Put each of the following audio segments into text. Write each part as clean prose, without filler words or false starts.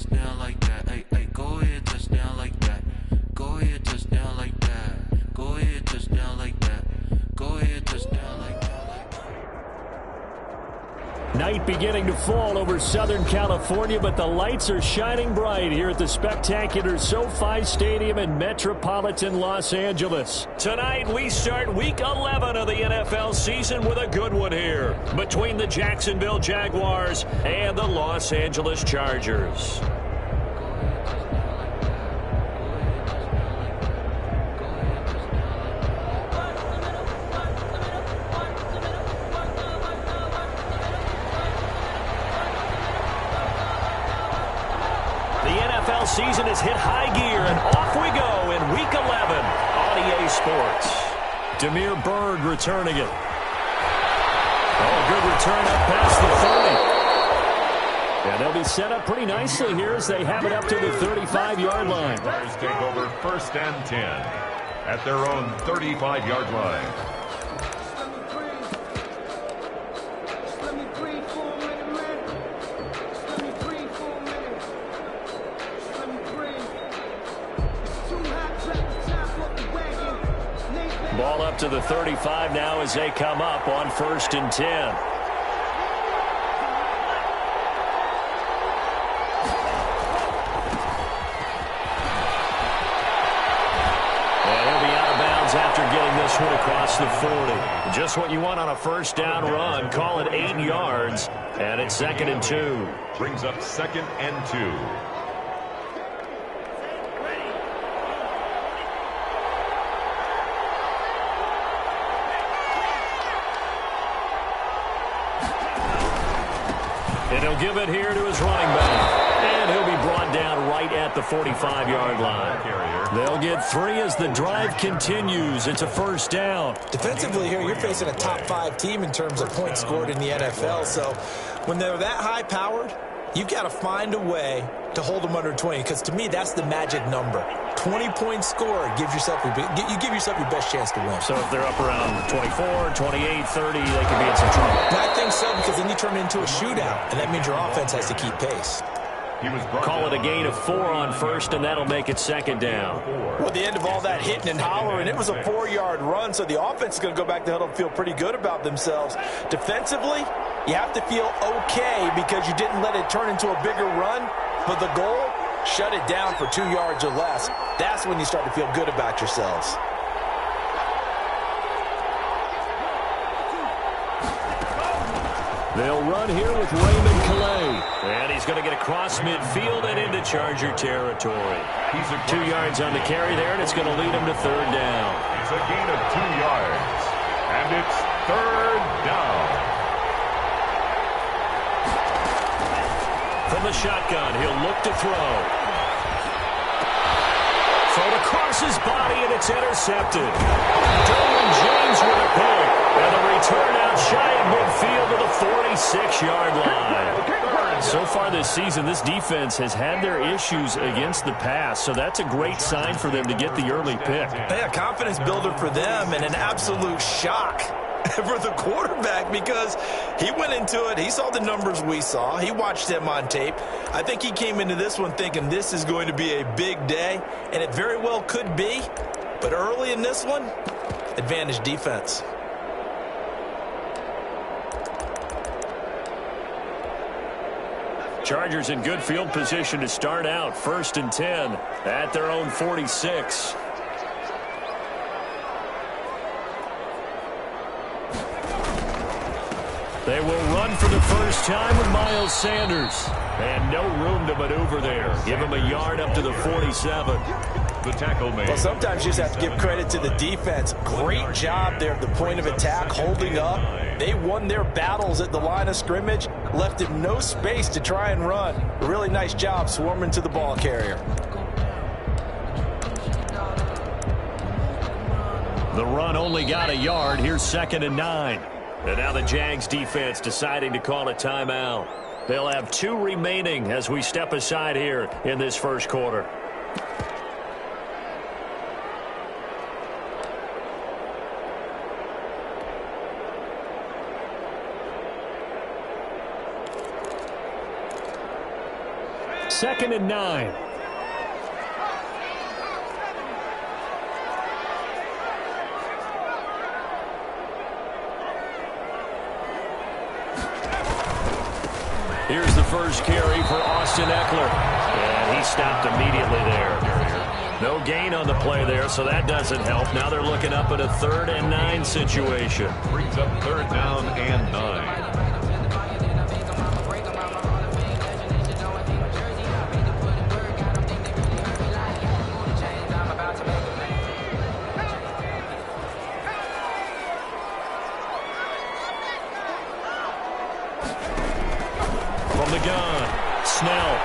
touchdown like that. Hey, hey, go ahead, touchdown like that. Go ahead, touchdown like that. Go ahead, touchdown like that. Go ahead, touchdown like that. Night beginning to fall over Southern California, but the lights are shining bright here at the spectacular SoFi Stadium in metropolitan Los Angeles. Tonight, we start Week 11 of the NFL season with a good one here between the Jacksonville Jaguars and the Los Angeles Chargers. Season has hit high gear, and off we go in Week 11 on EA Sports. Damiere Byrd returning it. Oh, good return up past the 30. And they'll be set up pretty nicely here as they have it up to the 35-yard line. Bears take over 1st and 10 at their own 35-yard line. Ball up to the 35 now as they come up on 1st and 10. And he'll be out of bounds after getting this one across the 40. Just what you want on a first down run. Call it 8 yards, and it's 2nd and 2. Brings up 2nd and 2. And he'll give it here to his running back. And he'll be brought down right at the 45-yard line. They'll get 3 as the drive continues. It's a first down. Defensively here, you're facing a top 5 team in terms of points scored in the NFL. So when they're that high-powered, you've got to find a way to hold them under 20. Because to me, that's the magic number. 20-point score, you give yourself your best chance to win. So if they're up around 24, 28, 30, they could be in some trouble. I think so, because then you turn it into a shootout, and that means your offense has to keep pace. Call it a gain of 4 on 1st, and that'll make it 2nd down. Well, at the end of all that hitting and hollering, it was a 4-yard run, so the offense is going to go back to huddle and feel pretty good about themselves. Defensively, you have to feel okay because you didn't let it turn into a bigger run, but the goal, shut it down for 2 yards or less. That's when you start to feel good about yourselves. They'll run here with Raymond Calais. And he's going to get across midfield and into Charger territory. 2 yards on the carry there, and it's going to lead him to 3rd down. It's a gain of 2 yards, and it's 3rd down. From the shotgun, he'll look to throw. Thrown across his body, and it's intercepted. Derwin James with a pick. And the return out shy of midfield to the 46-yard line. So far this season, this defense has had their issues against the pass, so that's a great sign for them to get the early pick. Yeah, confidence builder for them and an absolute shock for the quarterback because he went into it. He saw the numbers we saw. He watched them on tape. I think he came into this one thinking this is going to be a big day, and it very well could be. But early in this one, advantage defense. Chargers in good field position to start out. 1st and 10 at their own 46. They will run for the first time with Miles Sanders. And no room to maneuver there. Give him a yard up to the 47. The tackle made. Well, sometimes you just have to give credit to the defense. Great job there at the point of attack, holding up. They won their battles at the line of scrimmage, left him no space to try and run. A really nice job swarming to the ball carrier. The run only got a yard. Here's 2nd and 9. And now the Jags defense deciding to call a timeout. They'll have 2 remaining as we step aside here in this first quarter. 2nd and 9. Here's the first carry for Austin Eckler. And he stopped immediately there. No gain on the play there, so that doesn't help. Now they're looking up at a 3rd and 9 situation. Brings up 3rd down and 9. From the gun, Snell.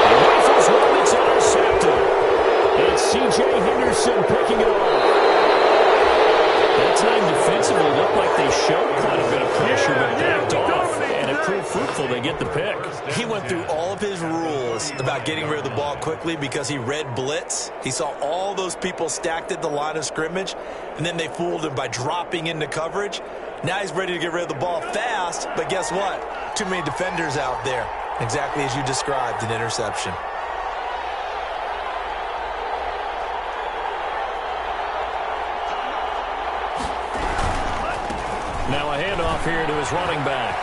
He rifles one that's intercepted. It's C.J. Henderson picking it off. That time defensively looked like they showed quite a bit of pressure, but backed off, and it proved fruitful. They get the pick. He went through all of his rules about getting rid of the ball quickly because he read blitz. He saw all those people stacked at the line of scrimmage, and then they fooled him by dropping into coverage. Now he's ready to get rid of the ball fast, but guess what? Too many defenders out there. Exactly as you described, an interception. Now a handoff here to his running back.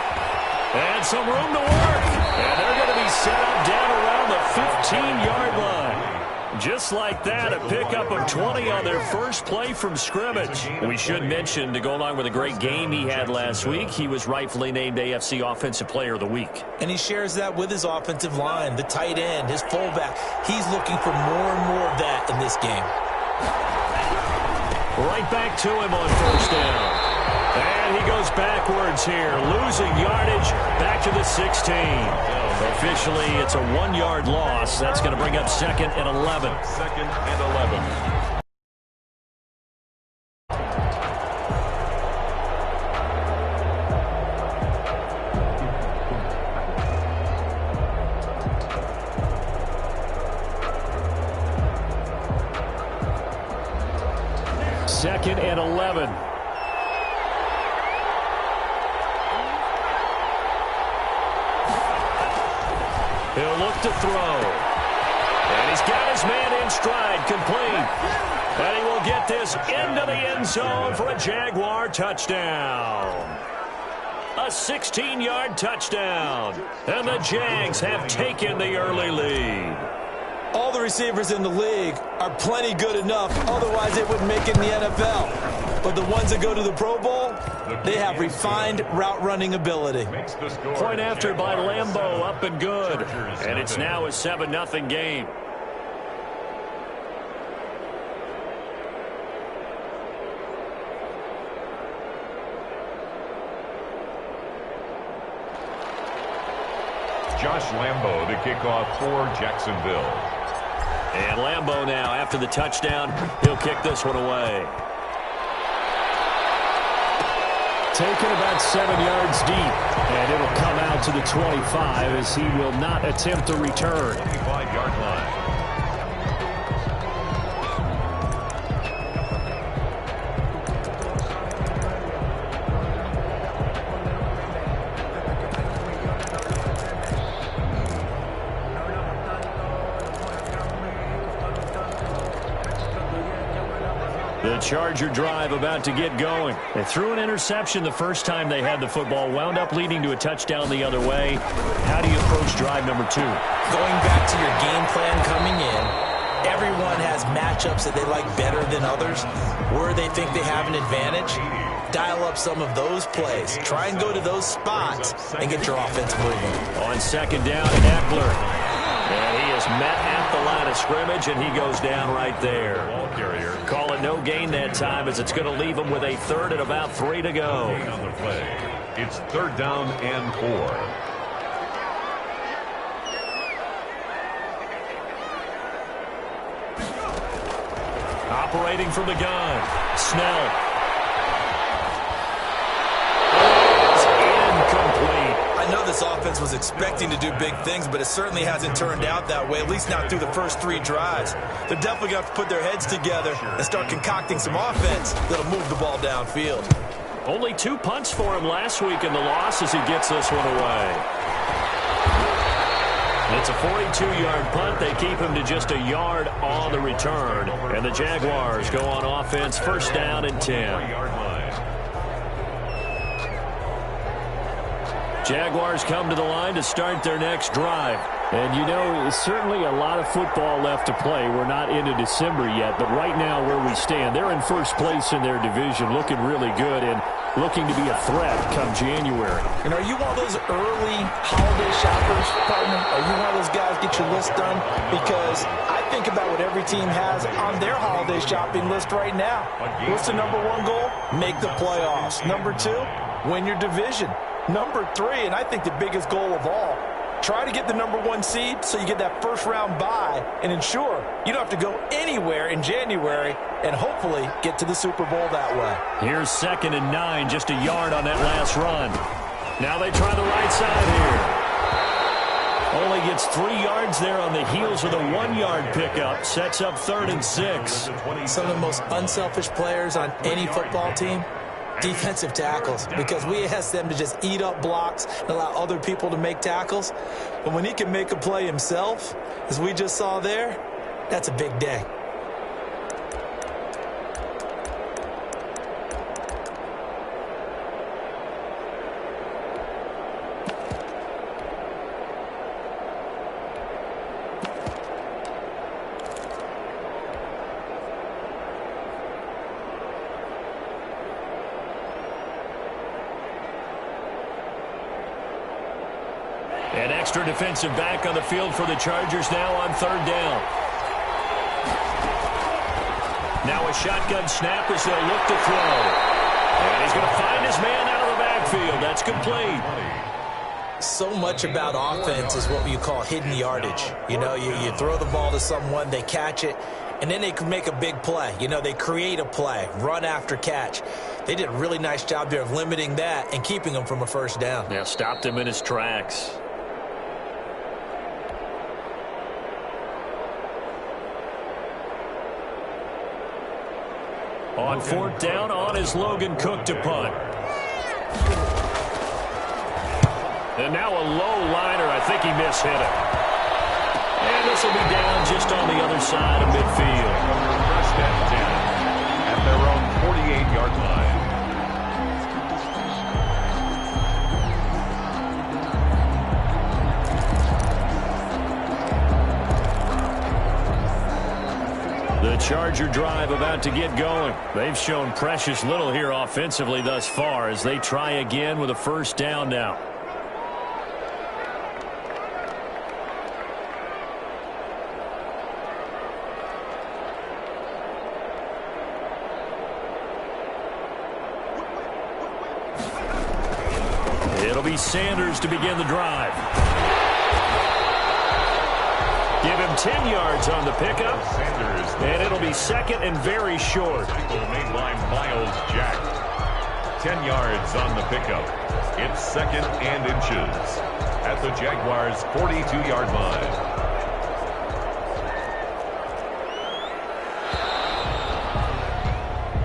And some room to work. And they're going to be set up down around the 15-yard line. Just like that, a pickup of 20 on their first play from scrimmage. We should mention, to go along with a great game he had last week, he was rightfully named AFC Offensive Player of the Week. And he shares that with his offensive line, the tight end, his fullback. He's looking for more and more of that in this game. Right back to him on 1st down. And he goes backwards here, losing yardage back to the 16. Officially, it's a 1-yard loss. That's going to bring up 2nd and 11. 2nd and 11. Second and 11. He'll look to throw. And he's got his man in stride, complete. And he will get this into the end zone for a Jaguar touchdown. A 16-yard touchdown. And the Jags have taken the early lead. All the receivers in the league are plenty good enough, otherwise they wouldn't make it in the NFL. But the ones that go to the Pro Bowl, they have refined route running ability. Point after by Lambeau, up and good. And it's now a 7-0 game. Josh Lambeau to kick off for Jacksonville. And Lambeau now, after the touchdown, he'll kick this one away. Taken about 7 yards deep, and it'll come out to the 25 as he will not attempt a return. 25-yard line. The Charger drive about to get going. They threw an interception the first time they had the football, wound up leading to a touchdown the other way. How do you approach drive number 2? Going back to your game plan coming in, everyone has matchups that they like better than others, where they think they have an advantage. Dial up some of those plays. Try and go to those spots and get your offense moving. On 2nd down, Eckler. And he is met at the line of scrimmage, and he goes down right there. Call it no gain that time, as it's going to leave him with a 3rd and about 3 to go. On the play, it's 3rd down and 4. Operating from the gun, Snell. Incomplete. I know this offense was expecting to do big things, but it certainly hasn't turned out that way, at least not through the first 3 drives. They're definitely going to have to put their heads together and start concocting some offense that'll move the ball downfield. Only 2 punts for him last week in the loss as he gets this one away. It's a 42-yard punt. They keep him to just a yard on the return. And the Jaguars go on offense, first down and 10. Jaguars come to the line to start their next drive. And, you know, certainly a lot of football left to play. We're not into December yet, but right now where we stand, they're in first place in their division, looking really good and looking to be a threat come January. And are you one of those early holiday shoppers, partner? Are you one of those guys get your list done? Because I think about what every team has on their holiday shopping list right now. What's the number one goal? Make the playoffs. Number two, win your division. Number three, and I think the biggest goal of all, try to get the number one seed so you get that first round bye and ensure you don't have to go anywhere in January and hopefully get to the Super Bowl that way. Here's 2nd and 9, just a yard on that last run. Now they try the right side here. Only gets 3 yards there on the heels of the 1-yard pickup. Sets up 3rd and 6. Some of the most unselfish players on any football team, defensive tackles, because we ask them to just eat up blocks and allow other people to make tackles. But when he can make a play himself, as we just saw there, that's a big day. An extra defensive back on the field for the Chargers now on 3rd down. Now a shotgun snap as they'll look to throw. And he's going to find his man out of the backfield. That's complete. So much about offense is what you call hidden yardage. You know, you throw the ball to someone, they catch it, and then they can make a big play. You know, they create a play, run after catch. They did a really nice job there of limiting that and keeping him from a first down. Yeah, stopped him in his tracks. On 4th down, on is Logan Cook to punt. And now a low liner. I think he mishit it. And this will be down just on the other side of midfield. First and 10 at their own 48-yard line. The Charger drive about to get going. They've shown precious little here offensively thus far as they try again with a first down now. It'll be Sanders to begin the drive. Give him 10 yards on the pickup, and it'll be 2nd and very short. Main line Miles Jack. 10 yards on the pickup. It's 2nd and inches at the Jaguars' 42-yard line.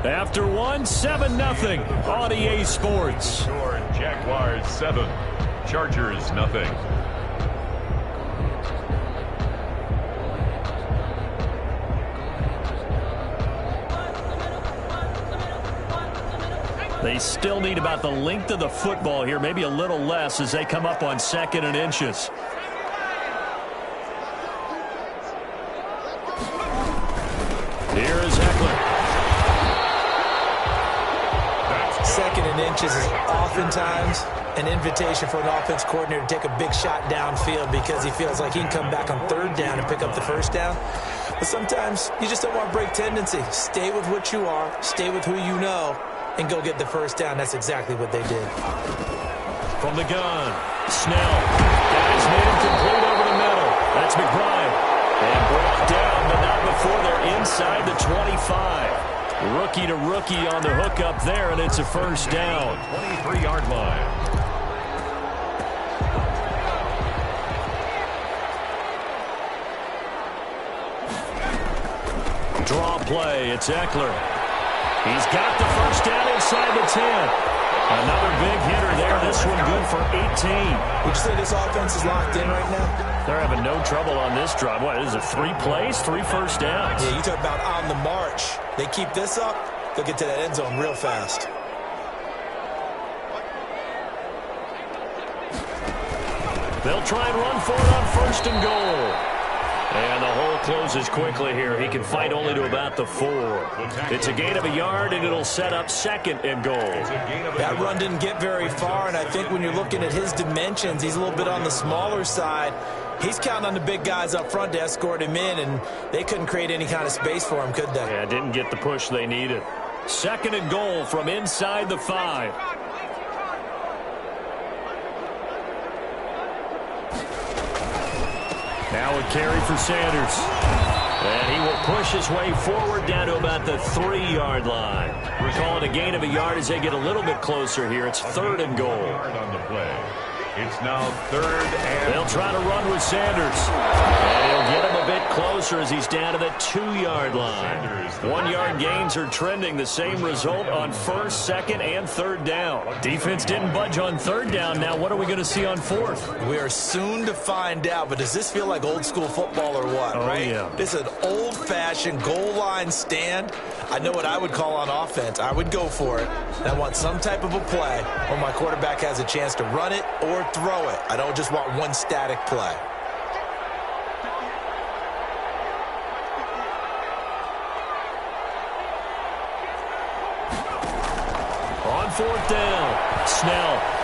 After one, 7-0 on EA Sports. Jaguars 7, Chargers nothing. They still need about the length of the football here, maybe a little less as they come up on 2nd and inches. Here is Eckler. 2nd and inches is oftentimes an invitation for an offense coordinator to take a big shot downfield because he feels like he can come back on 3rd down and pick up the first down. But sometimes you just don't want to break tendency. Stay with what you are, stay with who you know, and go get the first down. That's exactly what they did. From the gun, Snell. Guys made him complete over the middle. That's McBride. And brought down, but not before they're inside the 25. Rookie to rookie on the hookup there, and it's a first down. 23-yard line. Draw play. It's Eckler. He's got the first down inside the 10. Another big hitter there. This one good for 18. Would you say this offense is locked in right now? They're having no trouble on this drive. What is it, 3 plays, 3 first downs? Yeah, you talk about on the march. They keep this up, they'll get to that end zone real fast. They'll try and run for it on 1st and goal. And the hole closes quickly here. He can fight only to about the 4. It's a gain of a yard, and it'll set up 2nd and goal. That run didn't get very far, and I think when you're looking at his dimensions, he's a little bit on the smaller side. He's counting on the big guys up front to escort him in, and they couldn't create any kind of space for him, could they? Yeah, didn't get the push they needed. 2nd and goal from inside the 5. Now a carry for Sanders. And he will push his way forward down to about the 3-yard line. We're calling a gain of a yard as they get a little bit closer here. It's 3rd and goal. On the play. It's now 3rd and... They'll try to run with Sanders. And he'll get him a bit closer as he's down to the 2-yard line. 1-yard gains are trending. The same result on 1st, 2nd, and 3rd down. Defense didn't budge on 3rd down. Now what are we going to see on 4th? We are soon to find out, but does this feel like old school football or what, right? Yeah. This is an old-fashioned goal line stand. I know what I would call on offense. I would go for it. And I want some type of a play where my quarterback has a chance to run it or throw it. I don't just want one static play. On 4th down, Snell